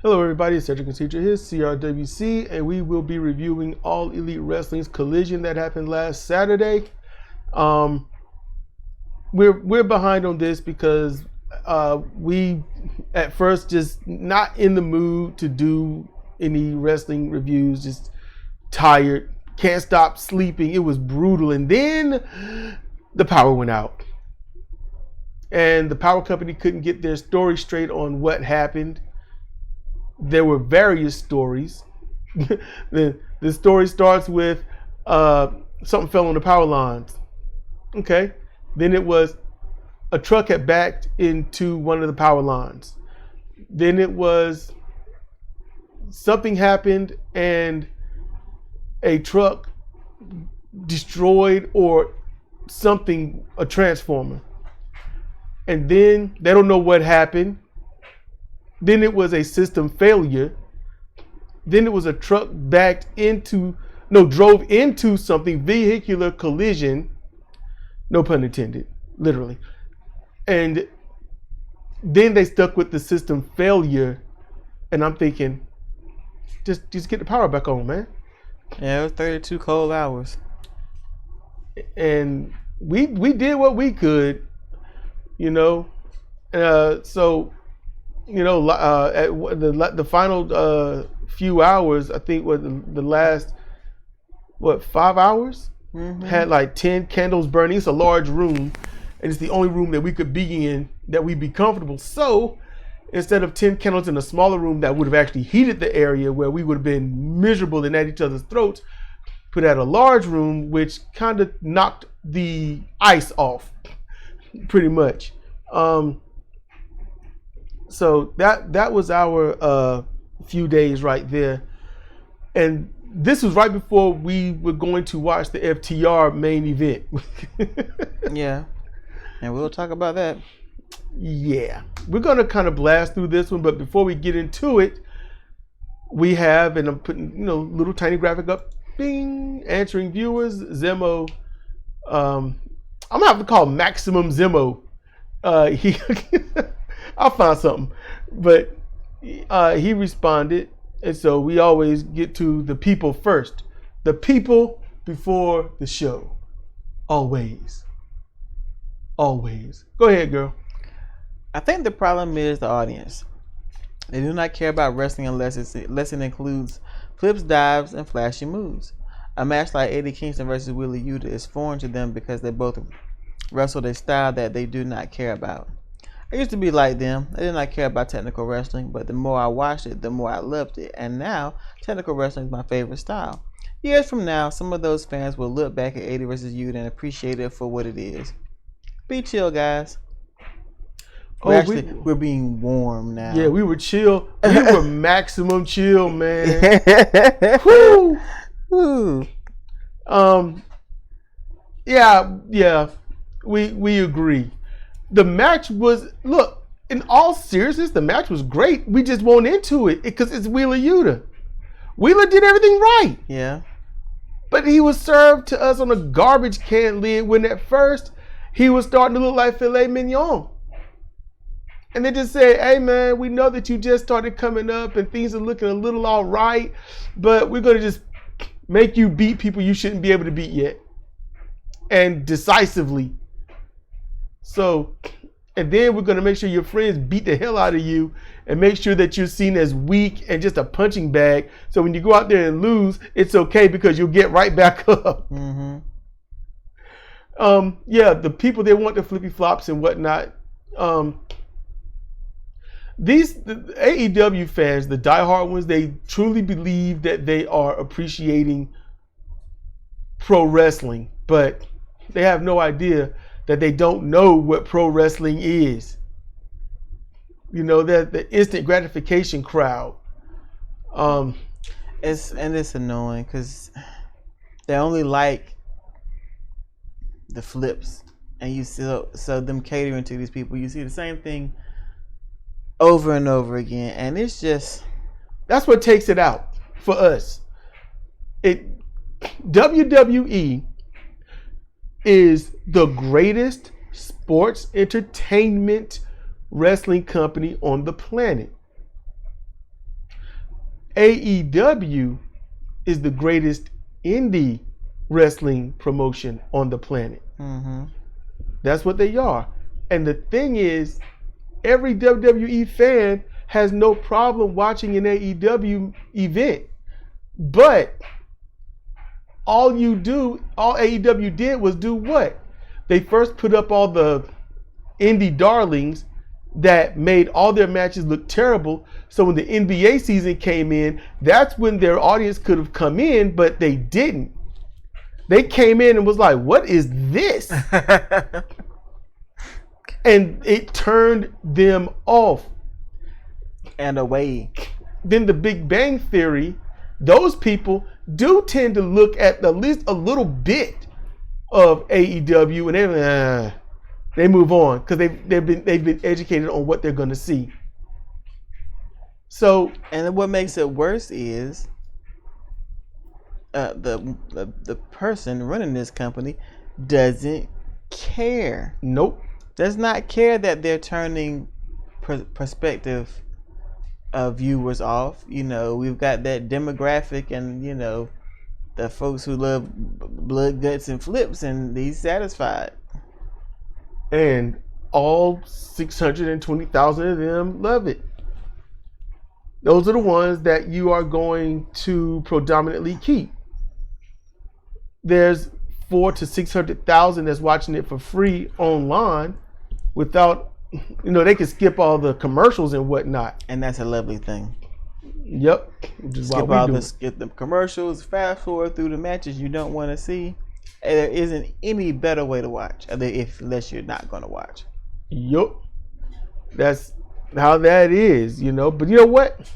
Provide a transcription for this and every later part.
Hello everybody, it's Cedric and Teacher here, CRWC, and we will be reviewing All Elite Wrestling's Collision that happened last Saturday. We're behind on this because we at first just not in the mood to do any wrestling reviews, just tired, can't stop sleeping. It was brutal, and then the power went out. And the power company couldn't get their story straight on what happened. There were various stories. The story starts with something fell on the power lines. Okay. Then it was a truck had backed into one of the power lines. Then it was something happened and a truck destroyed or something, a transformer. And then they don't know what happened. Then it was a system failure. Then it was a truck drove into something, vehicular collision. No pun intended, literally. And then they stuck with the system failure. And I'm thinking, just get the power back on, man. Yeah, it was 32 cold hours. And we did what we could, you know. So, you know, at the final few hours, I think was the last 5 hours, had like 10 candles burning. It's a large room, and it's the only room that we could be in that we'd be comfortable. So instead of 10 candles in a smaller room that would have actually heated the area where we would have been miserable and at each other's throats, put out a large room, which kind of knocked the ice off pretty much. So that was our few days right there. And this was right before we were going to watch the FTR main event. Yeah. And we'll talk about that. Yeah. We're going to kind of blast through this one, but before we get into it, we have, and I'm putting, little tiny graphic up, bing, answering viewers, Zemo. I'm going to have to call Maximum Zemo. I'll find something, but he responded, and so we always get to the people first. The people before the show. Always. Go ahead, girl. I think the problem is the audience. They do not care about wrestling unless it includes flips, dives, and flashy moves. A match like Eddie Kingston versus Wheeler Yuta is foreign to them because they both wrestled a style that they do not care about. I used to be like them. I did not care about technical wrestling, but the more I watched it, the more I loved it. And now, technical wrestling is my favorite style. Years from now, some of those fans will look back at Eddie vs. Yuta and appreciate it for what it is. Be chill, guys. We're being warm now. Yeah, we were chill. We were maximum chill, man. Woo! Woo. Yeah. We agree. The match was, look, in all seriousness, the match was great. We just won't into it because it's Wheeler Yuta. Wheeler did everything right. Yeah. But he was served to us on a garbage can lid when at first he was starting to look like filet mignon. And they just said, hey, man, we know that you just started coming up and things are looking a little all right, but we're going to just make you beat people you shouldn't be able to beat yet. And decisively. So, and then we're going to make sure your friends beat the hell out of you and make sure that you're seen as weak and just a punching bag. So when you go out there and lose, it's okay because you'll get right back up. Mm-hmm. Yeah, the people, they want the flippy flops and whatnot. The AEW fans, the diehard ones, they truly believe that they are appreciating pro wrestling, but they have no idea that they don't know what pro wrestling is. The instant gratification crowd. It's annoying because they only like the flips, and so them catering to these people. You see the same thing over and over again, and it's just, that's what takes it out for us. WWE is the greatest sports entertainment wrestling company on the planet. AEW is the greatest indie wrestling promotion on the planet. Mm-hmm. That's what they are. And the thing is, every WWE fan has no problem watching an AEW event. But all AEW did was do what? They first put up all the indie darlings that made all their matches look terrible. So when the NBA season came in, that's when their audience could have come in, but they didn't. They came in and was like, what is this? And it turned them off. And away. Then the Big Bang Theory, those people do tend to look at at least a little bit of AEW, and they move on because they've been educated on what they're going to see. So, and what makes it worse is the person running this company doesn't care. Nope. Does not care that they're turning prospective viewers off. You know, we've got that demographic, and you know, the folks who love blood, guts, and flips, and he's satisfied. And all 620,000 of them love it. Those are the ones that you are going to predominantly keep. There's 400,000 to 600,000 that's watching it for free online without, you know, they can skip all the commercials and whatnot. And that's a lovely thing. Yep. Skip the commercials, fast forward through the matches you don't want to see. There isn't any better way to watch, unless you're not going to watch. Yup. That's how that is, you know. But you know what?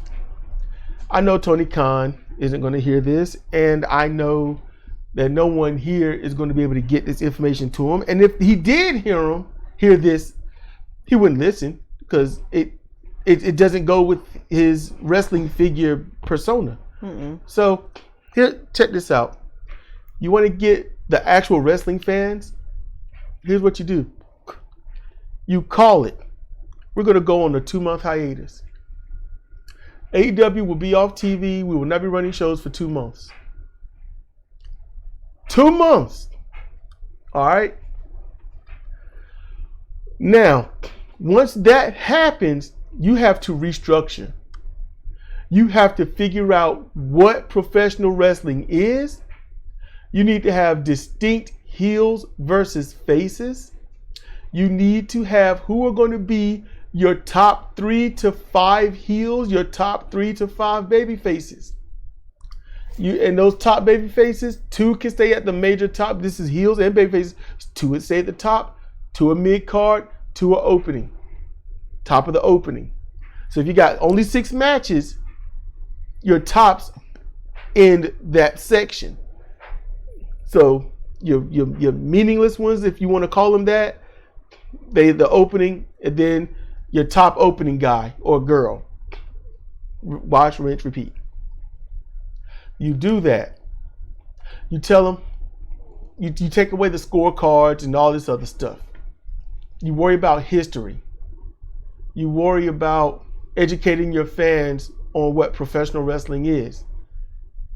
I know Tony Khan isn't going to hear this, and I know that no one here is going to be able to get this information to him. And if he did hear this, he wouldn't listen because it doesn't go with his wrestling figure persona. Mm-mm. So here, check this out. You want to get the actual wrestling fans? Here's what you do. You call it. We're going to go on a 2-month hiatus. AEW will be off TV. We will not be running shows for 2 months. 2 months. All right. Now, once that happens, you have to restructure. You have to figure out what professional wrestling is. You need to have distinct heels versus faces. You need to have who are going to be your top 3 to 5 heels, your top 3 to 5 baby faces. And those top baby faces, 2 can stay at the major top. This is heels and baby faces. 2 would stay at the top, 2 are mid card, 2 are opening. Top of the opening. So if you got only 6 matches, your tops in that section. So your meaningless ones, if you want to call them that, the opening, and then your top opening guy or girl. Watch, rinse, repeat. You do that. You tell them, you take away the scorecards and all this other stuff. You worry about history. You worry about educating your fans on what professional wrestling is.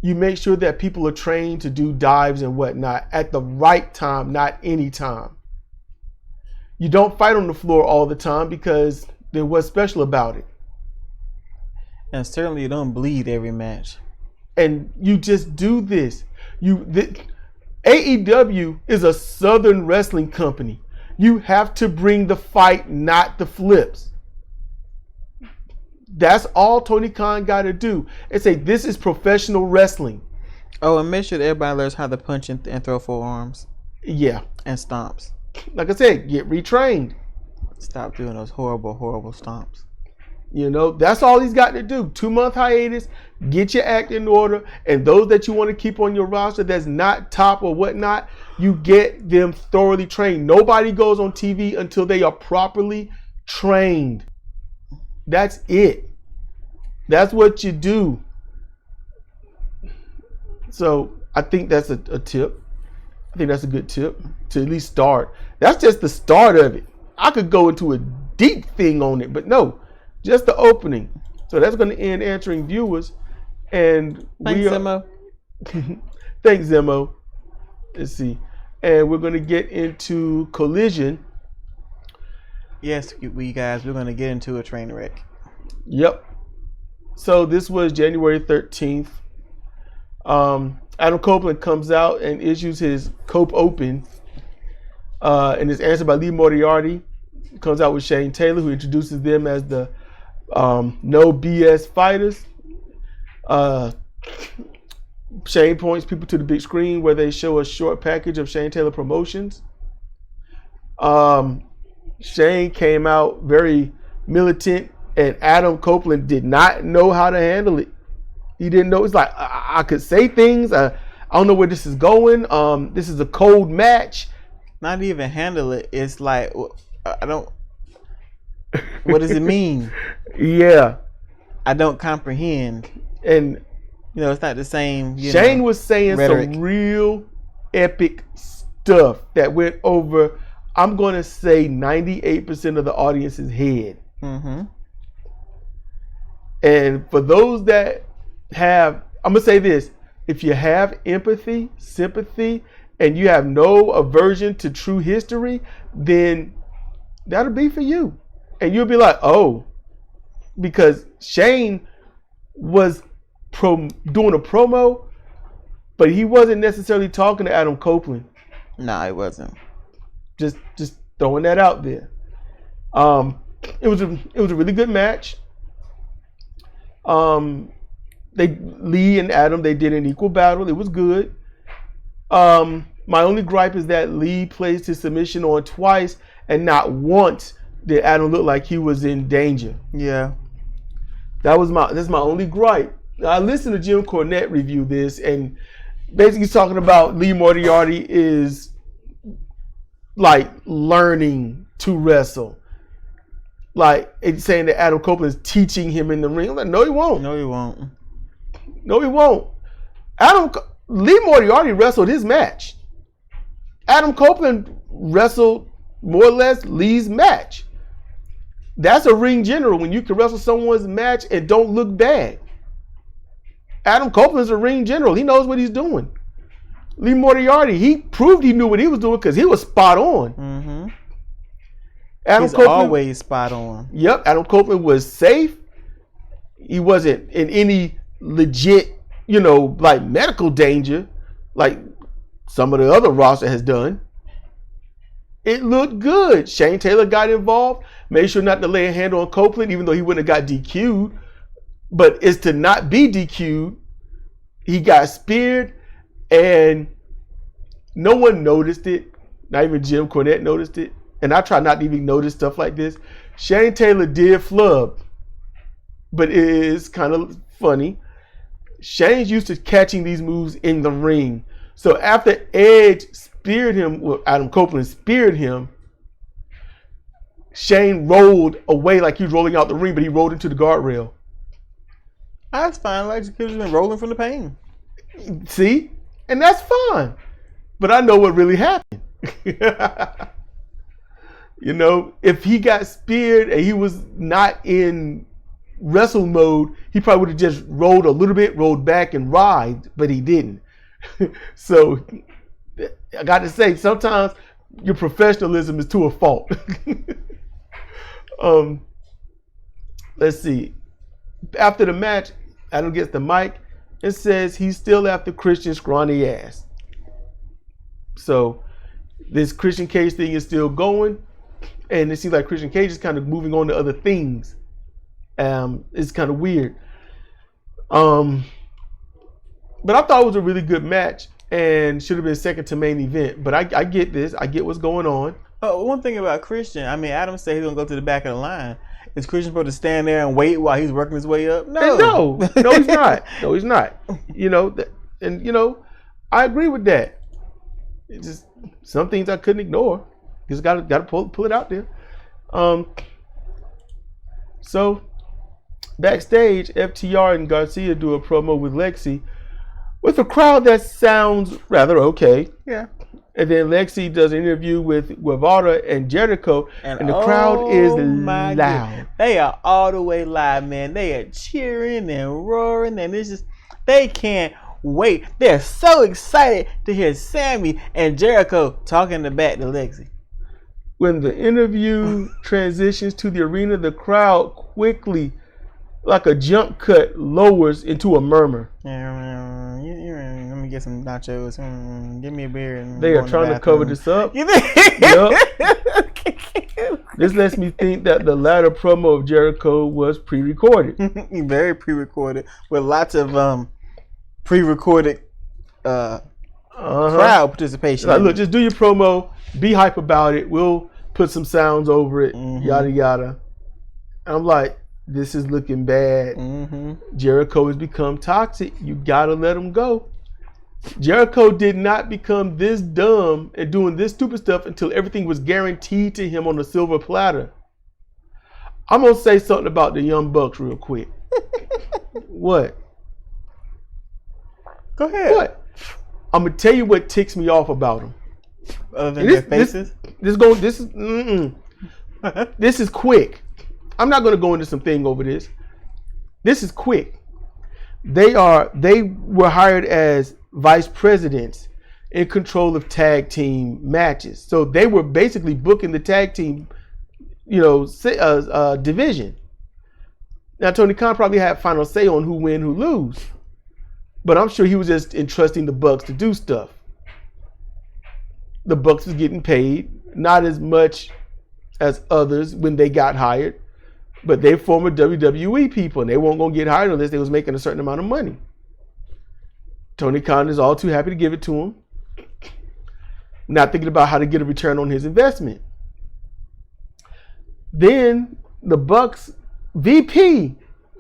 You make sure that people are trained to do dives and whatnot at the right time, not any time. You don't fight on the floor all the time because there was special about it. And certainly you don't bleed every match. And you just do this. AEW is a Southern wrestling company. You have to bring the fight, not the flips. That's all Tony Khan got to do. And say, this is professional wrestling. Oh, and make sure that everybody learns how to punch and throw forearms. Yeah. And stomps. Like I said, get retrained. Stop doing those horrible, horrible stomps. You know, that's all he's got to do. 2-month hiatus, get your act in order. And those that you want to keep on your roster that's not top or whatnot, you get them thoroughly trained. Nobody goes on TV until they are properly trained. That's it. That's what you do. So I think that's a tip. I think that's a good tip to at least start. That's just the start of it. I could go into a deep thing on it, but no, just the opening. So that's going to end answering viewers. And Thanks, Zemo. Thanks, Zemo. Let's see. And we're going to get into Collision. Yes, we guys, we're going to get into a train wreck. Yep. So this was January 13th. Adam Copeland comes out and issues his Cope Open. And it's answered by Lee Moriarty. Comes out with Shane Taylor, who introduces them as the No BS Fighters. Shane points people to the big screen where they show a short package of Shane Taylor promotions. Shane came out very militant, and Adam Copeland did not know how to handle it. He didn't know. It's like, I could say things. I don't know where this is going. This is a cold match. Not even handle it. It's like, I don't. What does it mean? Yeah. I don't comprehend. And it's not the same. Shane was saying rhetoric. Some real epic stuff that went over, I'm going to say, 98% of the audience's head. Mm-hmm. And for those that have, I'm going to say this, if you have empathy, sympathy, and you have no aversion to true history, then that'll be for you. And you'll be like, oh, because Shane was doing a promo, but he wasn't necessarily talking to Adam Copeland. No, he wasn't. Just throwing that out there. It was a really good match. Lee and Adam, they did an equal battle. It was good. My only gripe is that Lee placed his submission on twice, and not once did Adam look like he was in danger. Yeah. That's my only gripe. I listened to Jim Cornette review this, and basically he's talking about Lee Moriarty is like learning to wrestle. Like, it's saying that Adam Copeland is teaching him in the ring. I'm like, no, he won't. No, he won't. No, he won't. Lee Moriarty wrestled his match. Adam Copeland wrestled more or less Lee's match. That's a ring general, when you can wrestle someone's match and don't look bad. Adam Copeland's a ring general. He knows what he's doing. Lee Moriarty, he proved he knew what he was doing because he was spot on. Mm-hmm. He's Copeland, always spot on. Yep, Adam Copeland was safe. He wasn't in any legit, like medical danger, like some of the other roster has done. It looked good. Shane Taylor got involved, made sure not to lay a hand on Copeland, even though he wouldn't have got DQ'd. But it's to not be DQ'd. He got speared, and no one noticed it. Not even Jim Cornette noticed it. And I try not to even notice stuff like this. Shane Taylor did flub, but it is kind of funny. Shane's used to catching these moves in the ring. So after Edge speared him, Adam Copeland speared him, Shane rolled away like he was rolling out the ring, but he rolled into the guardrail. That's fine. Like he was been rolling from the pain. See? And that's fine. But I know what really happened. If he got speared and he was not in wrestle mode, he probably would have just rolled a little bit, rolled back and writhed, but he didn't. So I got to say, sometimes your professionalism is to a fault. Let's see. After the match, Adam gets the mic and says he's still after Christian's scrawny ass. So this Christian Cage thing is still going, and it seems like Christian Cage is kind of moving on to other things. It's kind of weird. But I thought it was a really good match and should have been second to main event. But I get this. I get what's going on. One thing about Christian, Adam said he's going to go to the back of the line. Is Christian supposed to stand there and wait while he's working his way up? No, he's not. No, he's not. I agree with that. It's just some things I couldn't ignore. Just got to pull it out there. So backstage, FTR and Garcia do a promo with Lexi, with a crowd that sounds rather okay. Yeah. And then Lexi does an interview with Guevara and Jericho, and the crowd is loud. They are all the way live, man. They are cheering and roaring, and it's just, They can't wait. They're so excited to hear Sammy and Jericho talking back to Lexi. When the interview transitions to the arena, the crowd quickly, like a jump cut, lowers into a murmur. Let me get some nachos. Give me a beer. And they are trying to cover this up. Yep. This lets me think that the latter promo of Jericho was pre-recorded. Very pre-recorded, with lots of pre-recorded crowd participation. Like, look, just do your promo. Be hype about it. We'll put some sounds over it. Yada yada. I'm like, this is looking bad. Jericho has become toxic. You gotta let him go. Jericho did not become this dumb and doing this stupid stuff until everything was guaranteed to him on a silver platter. I'm gonna say something about the Young Bucks real quick. What? Go ahead. What? I'm gonna tell you what ticks me off about them. Other than their faces? This is quick. I'm not gonna go into some thing over this. This is quick. They were hired as vice presidents in control of tag team matches. So they were basically booking the tag team, division. Now Tony Khan probably had final say on who win, who lose, but I'm sure he was just entrusting the Bucks to do stuff. The Bucks was getting paid, not as much as others when they got hired, but they former WWE people, and they weren't going to get hired unless they was making a certain amount of money. Tony Khan is all too happy to give it to him, not thinking about how to get a return on his investment. Then the Bucks VP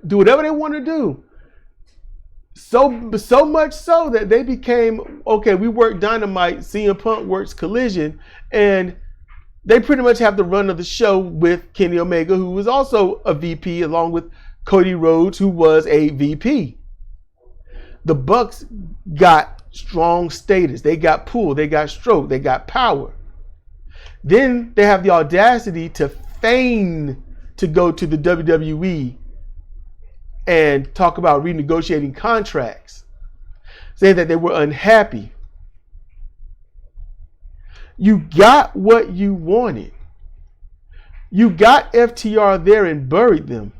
do whatever they want to do. So much so that they became, okay, we work Dynamite, CM Punk works Collision, and they pretty much have the run of the show with Kenny Omega, who was also a VP, along with Cody Rhodes, who was a VP. The Bucks got strong status. They got pull. They got stroke. They got power. Then they have the audacity to feign to go to the WWE and talk about renegotiating contracts, saying that they were unhappy. You got what you wanted. You got FTR there and buried them.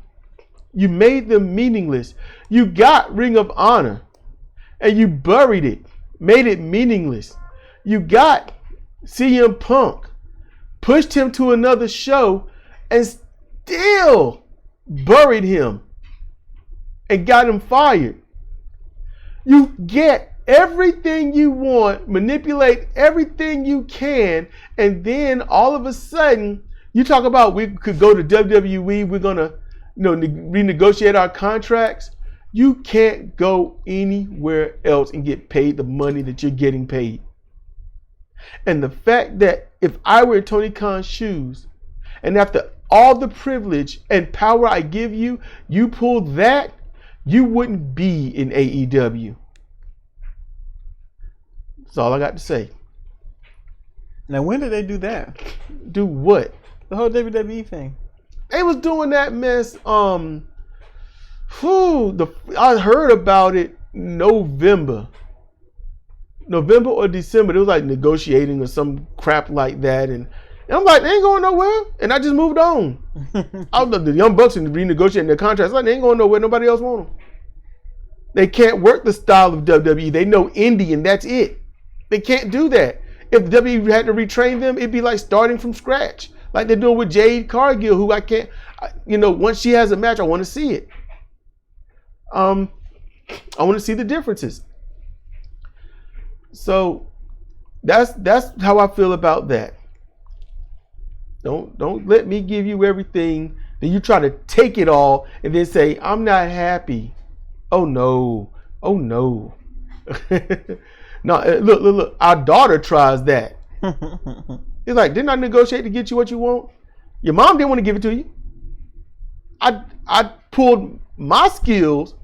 You made them meaningless. You got Ring of Honor and you buried it, made it meaningless. You got CM Punk, pushed him to another show and still buried him and got him fired. You get everything you want, manipulate everything you can, and then all of a sudden you talk about we could go to WWE, we're gonna renegotiate our contracts. You can't go anywhere else and get paid the money that you're getting paid. And the fact that if I were in Tony Khan's shoes, and after all the privilege and power I give you, you pull that, you wouldn't be in AEW. That's all I got to say. Now, when did they do that? Do what? The whole WWE thing. They was doing that mess. I heard about it November or December. It was like negotiating or some crap like that, and I'm like, they ain't going nowhere, and I just moved on. The Young Bucks and renegotiating their contracts. Like, they ain't going nowhere. Nobody else want them. They can't work the style of WWE. They know indie, and that's it. They can't do that. If WWE had to retrain them, it'd be like starting from scratch, like they're doing with Jade Cargill, who I can't. Once she has a match, I want to see it. I want to see the differences. So that's how I feel about that. Don't let me give you everything, then you try to take it all and then say, I'm not happy. Oh no. No, look, our daughter tries that. It's like, didn't I negotiate to get you what you want? Your mom didn't want to give it to you. I pulled my skills,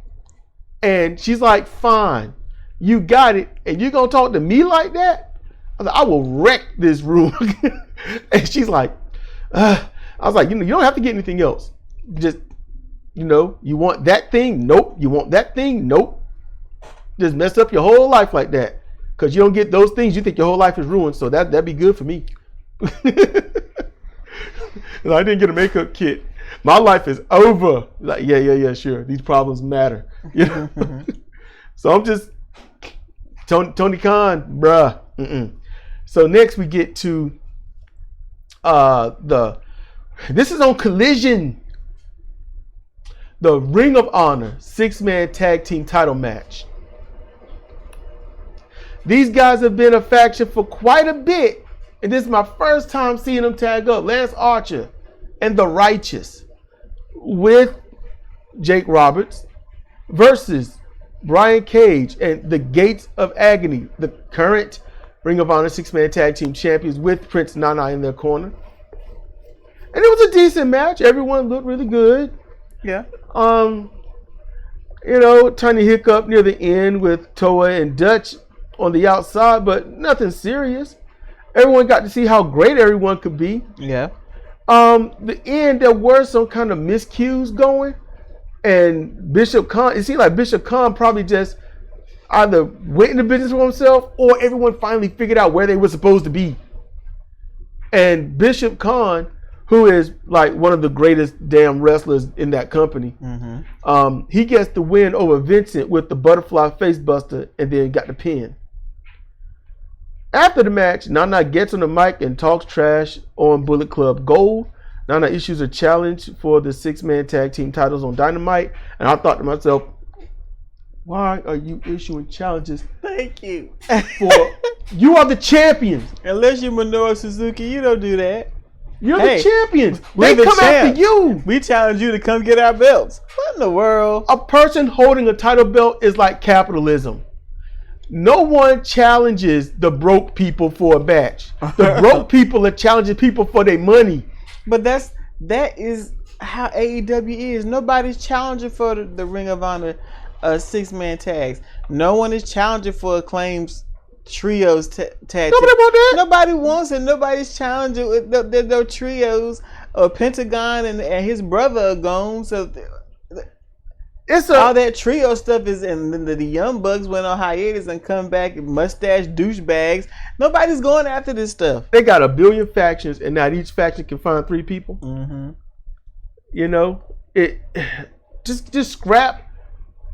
and she's like, fine, you got it, and you're going to talk to me like that? I was like, I will wreck this room. And she's like, I was like, you don't have to get anything else. Just, you want that thing? Nope. You want that thing? Nope. just mess up your whole life like that. Because you don't get those things, you think your whole life is ruined. So that'd be good for me. I didn't get a makeup kit. My life is over. Like, yeah, sure. These problems matter. You know? So I'm just Tony Khan, bruh. So next we get to this is on Collision. The Ring of Honor 6-man tag team title match. These guys have been a faction for quite a bit. And this is my first time seeing them tag up. Lance Archer and The Righteous with Jake Roberts versus Brian Cage and the Gates of Agony, the current Ring of Honor 6-man tag team champions, with Prince Nana in their corner. And it was a decent match. Everyone looked really good. Yeah. Tiny hiccup near the end with Toa and Dutch on the outside, but nothing serious. Everyone got to see how great everyone could be. Yeah. The end, there were some kind of miscues going, and Bishop Khan, it seemed like Bishop Khan probably just either went into business for himself, or everyone finally figured out where they were supposed to be. And Bishop Khan, who is like one of the greatest damn wrestlers in that company, he gets the win over Vincent with the butterfly face buster, and then got the pin. After the match, Nana gets on the mic and talks trash on Bullet Club Gold. Nana issues a challenge for the 6-man tag team titles on Dynamite, and I thought to myself, why are you issuing challenges? Thank you. You are the champions. Unless you're Minoru Suzuki, you don't do that. You're the champions. They come after you. We challenge you to come get our belts. What in the world? A person holding a title belt is like capitalism. No one challenges the broke people for a match. The broke people are challenging people for their money. But that is how AEW is. Nobody's challenging for the Ring of Honor 6-man tags. No one is challenging for Acclaim's trios tag. Nobody want that. Nobody wants it. Nobody's challenging with the trios. Pentagon and his brother are gone. So all that trio stuff is, and the Young Bucks went on hiatus and come back, mustache douchebags. Nobody's going after this stuff. They got 1 billion factions, and now each faction can find 3 people. Just scrap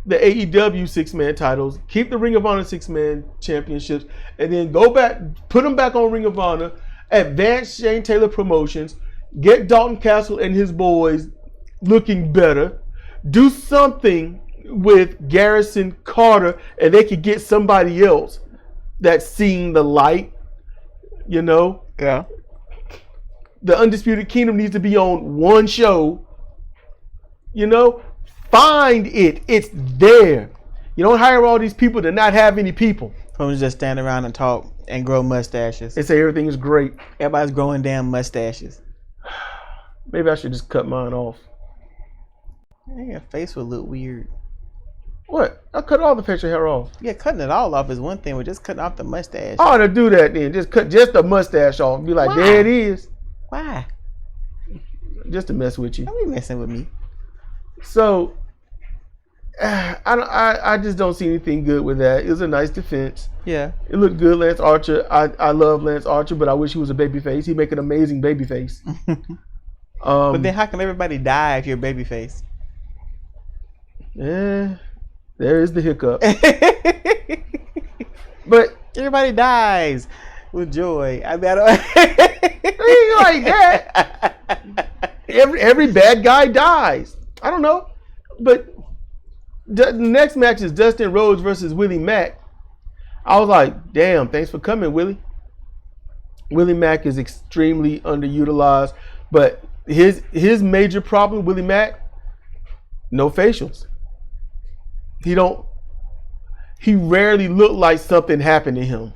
the AEW 6-man titles, keep the Ring of Honor 6-man championships, and then go back, put them back on Ring of Honor, advance Shane Taylor Promotions, get Dalton Castle and his boys looking better, do something with Garrison Carter, and they could get somebody else that's seeing the light, Yeah. The Undisputed Kingdom needs to be on one show, Find it. It's there. You don't hire all these people to not have any people. Who just stand around and talk and grow mustaches. And say everything is great. Everybody's growing damn mustaches. Maybe I should just cut mine off. Your face would look weird. What? I cut all the facial hair off. Yeah, cutting it all off is one thing, but just cutting off the mustache. I ought to do that then. Just cut just the mustache off. Be like, there it is. Why? Just to mess with you. Don't be messing with me. So, I just don't see anything good with that. It was a nice defense. Yeah. It looked good, Lance Archer. I love Lance Archer, but I wish he was a babyface. He'd make an amazing babyface. But then how can everybody die if you're a babyface? Yeah, there is the hiccup. But everybody dies with joy. I mean, ain't like that. Every bad guy dies. I don't know, but the next match is Dustin Rhodes versus Willie Mack. I was like, damn, thanks for coming, Willie. Willie Mack is extremely underutilized, but his major problem, Willie Mack, no facials. He rarely looked like something happened to him.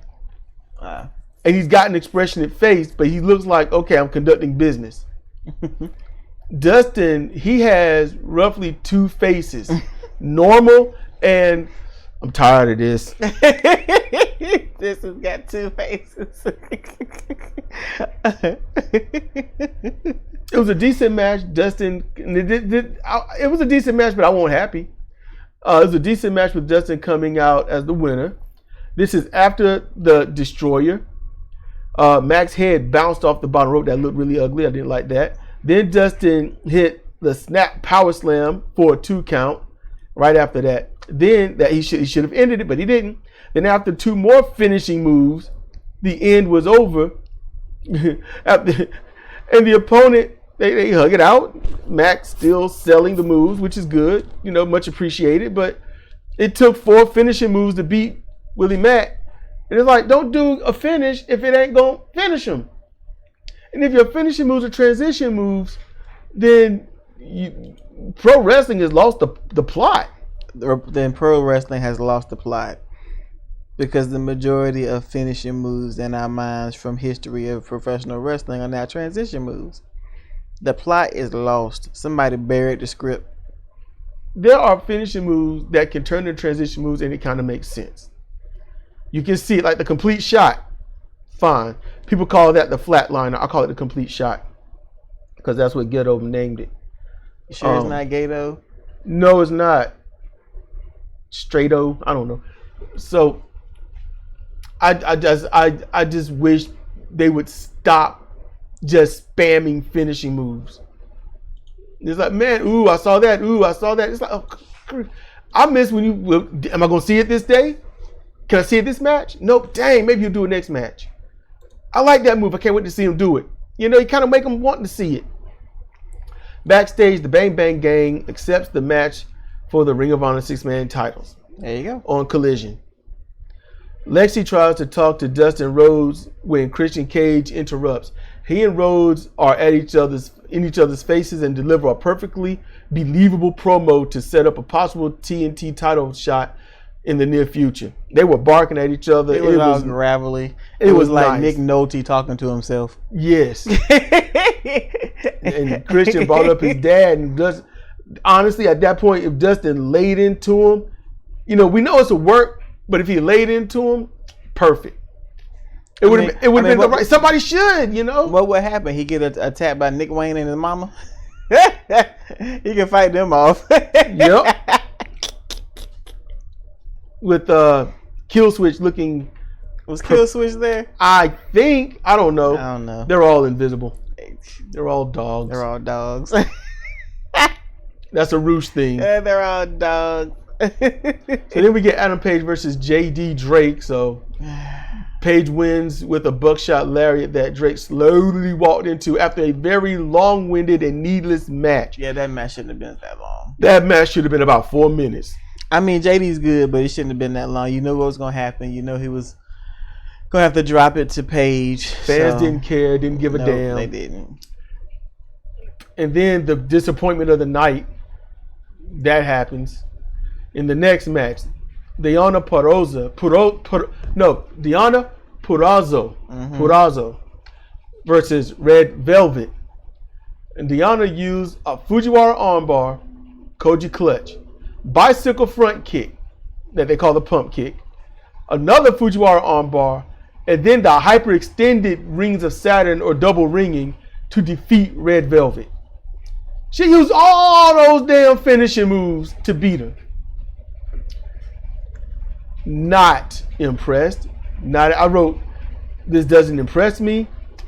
And he's got an expressionate face, but he looks like, okay, I'm conducting business. Dustin, he has roughly 2 faces. Normal and I'm tired of this. This has got 2 faces. It was a decent match. Dustin, it was a decent match, but I wasn't happy. It was a decent match with Dustin coming out as the winner. This is after the Destroyer. Mac's head bounced off the bottom rope. That looked really ugly. I didn't like that. Then Dustin hit the snap power slam for a 2 count right after that. Then that he should have ended it, but he didn't. Then after 2 more finishing moves, the end was over. And the opponent, they hug it out. Mac still selling the moves, which is good, much appreciated. But it took 4 finishing moves to beat Willie Mack. And it's like, don't do a finish if it ain't going to finish him. And if your finishing moves are transition moves, then pro wrestling has lost the plot. Then pro wrestling has lost the plot. Because the majority of finishing moves in our minds from history of professional wrestling are now transition moves. The plot is lost. Somebody buried the script. There are finishing moves that can turn into transition moves and it kind of makes sense. You can see it like the complete shot. Fine. People call that the flatliner. I call it the complete shot. Because that's what Ghetto named it. You sure it's not Gato? No, it's not. Straighto. I don't know. So I just wish they would stop just spamming finishing moves. It's like, man, ooh, I saw that. Ooh, I saw that. It's like, oh, I miss when am I going to see it this day? Can I see it this match? Nope. Dang, maybe he'll do it next match. I like that move. I can't wait to see him do it. You kind of make him want to see it. Backstage, the Bang Bang Gang accepts the match for the Ring of Honor 6-man titles. There you go. On Collision. Lexi tries to talk to Dustin Rhodes when Christian Cage interrupts. He and Rhodes are in each other's faces and deliver a perfectly believable promo to set up a possible TNT title shot in the near future. They were barking at each other. It was all gravelly. It was like nice. Nick Nolte talking to himself. Yes. And Christian brought up his dad, and honestly, at that point, if Dustin laid into him, we know it's a work, but if he laid into him, perfect. It would have been the right. Somebody should, What would happen? He get attacked by Nick Wayne and his mama. He can fight them off. Yep. With Kill Switch looking. Was Kill Switch there? I think. I don't know. I don't know. They're all invisible. They're all dogs. They're all dogs. That's a Roosh thing. Yeah, they're all dogs. So then we get Adam Page versus JD Drake. So Page wins with a buckshot lariat that Drake slowly walked into after a very long-winded and needless match. Yeah, that match shouldn't have been that long. That match should have been about 4 minutes. I mean, JD's good, but it shouldn't have been that long. You know what was going to happen. You know he was going to have to drop it to Page. Fans didn't care, didn't give a damn. They didn't. And then the disappointment of the night, that happens. In the next match, Diana Purrazzo versus Red Velvet. And Diana used a Fujiwara armbar, Koji clutch, bicycle front kick that they call the pump kick, another Fujiwara armbar, and then the hyperextended Rings of Saturn or double ringing to defeat Red Velvet. She used all those damn finishing moves to beat her. Not impressed. I wrote, this doesn't impress me.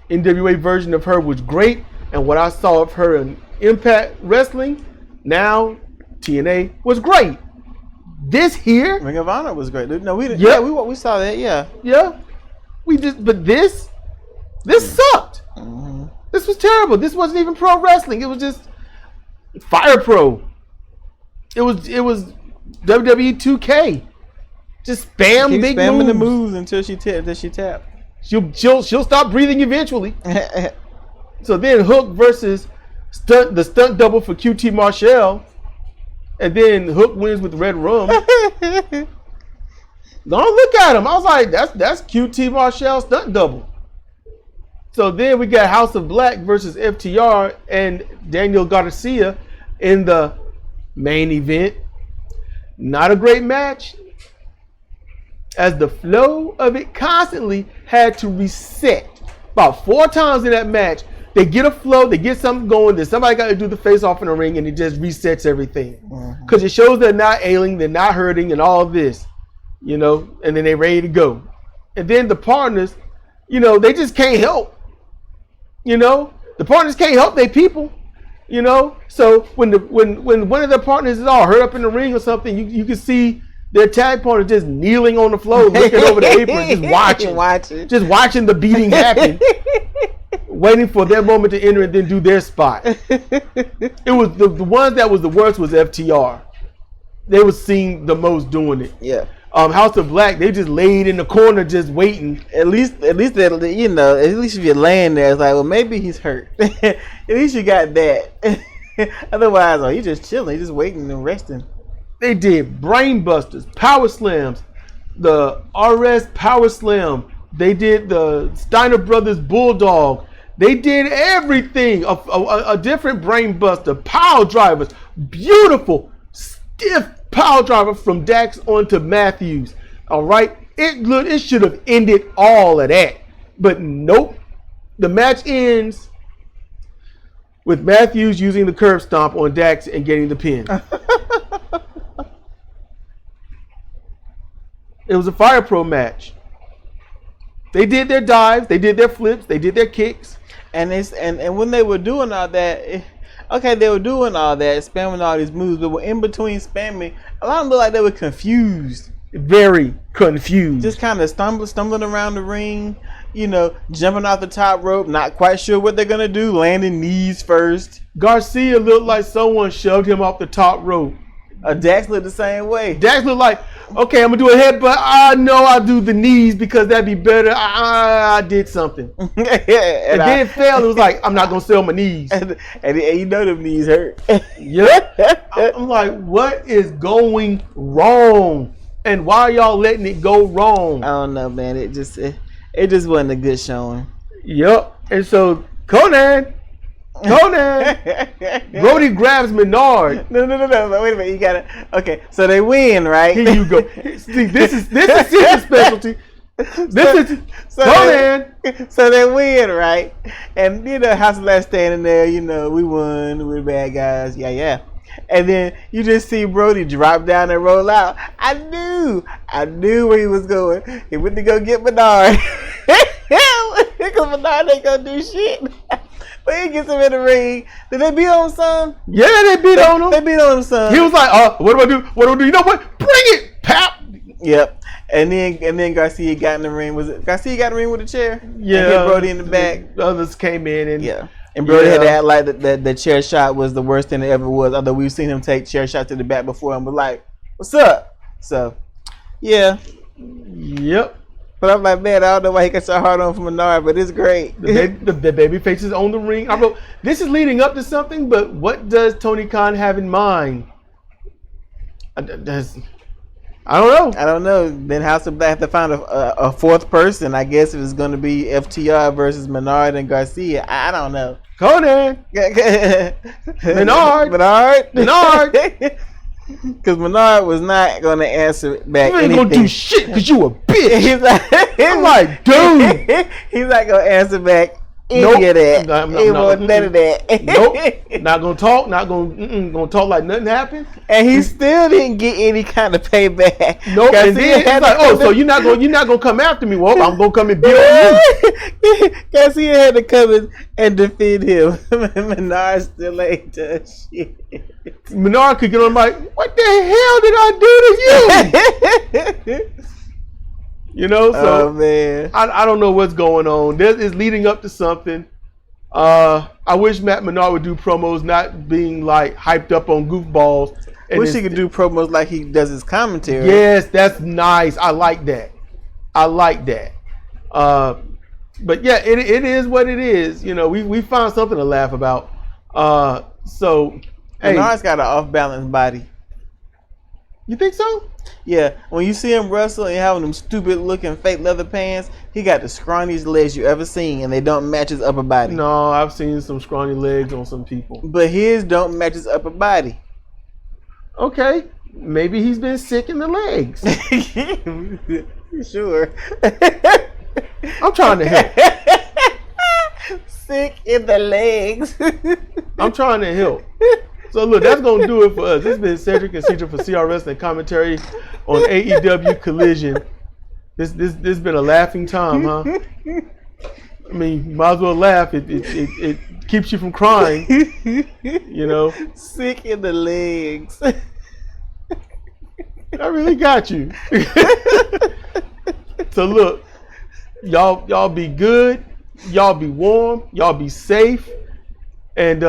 NWA version of her was great, and what I saw of her in Impact Wrestling, now TNA, was great. This here, Ring of Honor was great. No, we didn't. Yep. Yeah, we saw that. Yeah. But this sucked. Mm-hmm. This was terrible. This wasn't even pro wrestling. It was just Fire Pro. It was WWE 2K. Just spam Keep big spamming moves. the moves until she tap. She'll stop breathing eventually. So then Hook versus the stunt double for QT Marshall, and then Hook wins with Red Rum. Don't look at him. I was like, that's QT Marshall stunt double. So then we got House of Black versus FTR and Daniel Garcia in the main event. Not a great match, as the flow of it constantly had to reset. About 4 times in that match, they get a flow, they get something going, then somebody got to do the face off in the ring, and it just resets everything. Because it shows they're not ailing, they're not hurting, and all this, you know, and then they're ready to go. And then the partners, you know, they just can't help. You know, the partners can't help their people. You know, so when one of their partners is all hurt up in the ring or something, you can see their tag partner just kneeling on the floor, looking over the apron, just watching the beating happen, waiting for their moment to enter and then do their spot. It was the ones that was the worst was FTR. They was seen the most doing it. Yeah. House of Black, they just laid in the corner just waiting. At least that, you know, at least if you're laying there, it's like, well, maybe he's hurt. At least you got that. Otherwise, oh, he's just chilling, he's just waiting and resting. They did brain busters, power slams, the RS power slam. They did the Steiner Brothers Bulldog. They did everything. A different brain buster, power drivers, beautiful, stiff power driver from Dax onto Matthews. All right, it should have ended all of that, but nope. The match ends with Matthews using the curb stomp on Dax and getting the pin. It was a Fire Pro match. They did their dives, they did their flips, they did their kicks, and when they were doing all that. Okay, they were doing all that, spamming all these moves, but in between spamming, a lot of them looked like they were confused. Very confused. Just kind of stumbling around the ring, you know, jumping off the top rope, not quite sure what they're going to do, landing knees first. Garcia looked like someone shoved him off the top rope. Dax looked the same way. Dax looked like, okay, I'm going to do a headbutt. I know I'll do the knees because that'd be better. I did something. and then it failed. It was like, I'm not going to sell my knees. And you know them knees hurt. Yep. I'm like, what is going wrong? And why are y'all letting it go wrong? I don't know, man. It just wasn't a good showing. Yep. And so Conan, Brody grabs Menard. No. Wait a minute. You gotta. Okay, so they win, right? Here you go. See, this is his specialty. Conan. So they win, right? And you know, House of Black standing there. You know, we won. We're bad guys. Yeah. And then you just see Brody drop down and roll out. I knew where he was going. He went to go get Menard. Because Menard ain't gonna do shit. But he gets him in the ring. Did they beat on him some? Yeah, they beat on him. They beat on him some. He was like, what do I do? What do I do? You know what? Bring it, pap. Yep. And then Garcia got in the ring. Was it Garcia got in the ring with a chair? Yeah. And hit Brody in the back. Others came in and And Brody had to act like the chair shot was the worst thing it ever was. Although we've seen him take chair shots to the back before and was like, "What's up?" So, yeah. Yep. But I'm like, man, I don't know why he got so hard on for Menard, but it's great. The baby faces on the ring. I wrote, this is leading up to something, but what does Tony Khan have in mind? I don't know. Then House of Black have to find a fourth person. I guess if it's going to be FTR versus Menard and Garcia. I don't know. Conan. Menard. Because Menard was not going to answer back you ain't anything. going to do shit because you a bitch. I'm like, dude. He's not going to answer back any of that. None of that. Nope. Not going to talk. Not going to talk like nothing happened. And he still didn't get any kind of payback. Nope. And then it's like, oh, so you're not gonna come after me? Well, I'm gonna come and beat on you. Garcia had to come and defend him. Menard still ain't done shit. Menard could get on like, what the hell did I do to you? You know, so man. I don't know what's going on. This is leading up to something. I wish Matt Menard would do promos, not being like hyped up on goofballs. Wish he could do promos like he does his commentary. Yes, that's nice. I like that. But yeah, it is what it is. You know, we found something to laugh about. So Menard's got an off-balance body. You think so? Yeah. When you see him wrestle and having them stupid-looking fake leather pants, he got the scrawniest legs you ever seen, and they don't match his upper body. No, I've seen some scrawny legs on some people. But his don't match his upper body. Okay, maybe he's been sick in the legs. Sure. I'm trying to help. Sick in the legs. I'm trying to help. So look, that's gonna do it for us. This has been Cedric and Cedric for CRS and commentary on AEW Collision. This has been a laughing time, huh? I mean, you might as well laugh. It keeps you from crying. You know. Sick in the legs. I really got you. So look, y'all be good. Y'all be warm. Y'all be safe. And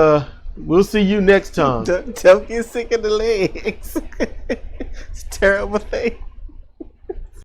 we'll see you next time. Don't get sick in the legs. It's a terrible thing.